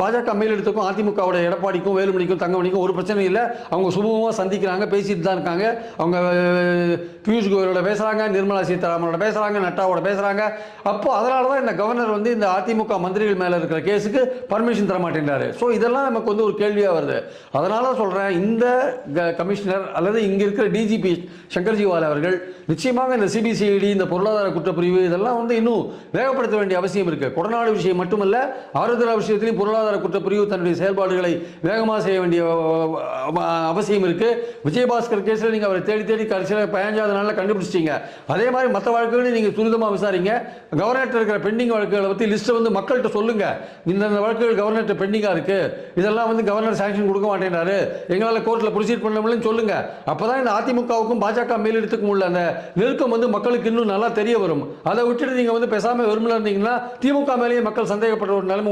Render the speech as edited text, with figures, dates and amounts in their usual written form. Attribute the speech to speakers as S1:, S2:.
S1: பாஜக மேலிடத்துக்கும் அதிமுகவோட எடப்பாடிக்கும் வேலுமணிக்கும் தங்கமணிக்கும் ஒரு பிரச்சனை இல்லை. அவங்க சுமூகமாக சந்திக்கிறாங்க, பேசிட்டு தான் இருக்காங்க. அவங்க பியூஷ் கோயலோட பேசுகிறாங்க, நிர்மலா சீதாராமனோட பேசுகிறாங்க, நட்டாவோட பேசுகிறாங்க. அப்போ அதனால தான் இந்த கவர்னர் வந்து இந்த அதிமுக மந்திரிகள் மேலே இருக்கிற கேஸுக்கு பர்மிஷன் தர மாட்டேன்றாரு. ஸோ இதெல்லாம் நமக்கு வந்து ஒரு கேள்வியாக வருது. அதனால சொல்கிறேன், இந்த கமிஷனர் அல்லது இங்கே இருக்கிற டிஜிபி சங்கர்ஜிவால் அவர்கள் நிச்சயமாக இந்த சிபிசிஐடி, இந்த பொருளாதார குற்றப்பிரிவு இதெல்லாம் வந்து இன்னும் வேகப்படுத்த வேண்டிய அவசியம் இருக்குது. கொடநாடு விஷயம் மட்டுமல்ல, ஆருத்ரா விஷயத்திலையும் பொருளாதார குற்றப்பிரிவு தன்னுடைய செயல்பாடுகளை வேகமாக செய்ய வேண்டிய அவசியம் இருக்குது. விஜயபாஸ்கர் கேஸில் நீங்கள் அவரை தேடி தேடி கடைசியில் 15வது நாளில் கண்டுபிடிச்சிட்டீங்க. அதே மாதிரி மற்ற வழக்குகளையும் நீங்கள் துரிதமாக விசாரிங்க. கவர்னர்கிட்ட இருக்கிற பெண்டிங் வழக்குகளை பற்றி லிஸ்ட்டை வந்து மக்கள்கிட்ட சொல்லுங்கள். இந்த வழக்குகள் கவர்னர்கிட்ட பெண்டிங்காக இருக்குது, இதெல்லாம் வந்து கவர்னர் சாங்ஷன் கொடுக்க மாட்டேங்கிறாரு, எங்களால் கோர்ட்டில் ப்ரொசீட் பண்ண முடியலன்னு சொல்லுங்கள். அப்போ தான் இந்த அதிமுகவுக்கும் பாஜக மேலிடத்துக்கும் உள்ள அந்த நெருக்கம் வந்து மக்களுக்கு இன்னும் நல்லா தெரிய வரும். அதை விட்டுட்டு நீங்கள் வந்து பேசாமல் விரும்பல இருந்தீங்கன்னா திமுக மேலேயே மக்கள் சந்தேகப்படுற ஒரு நிலைமை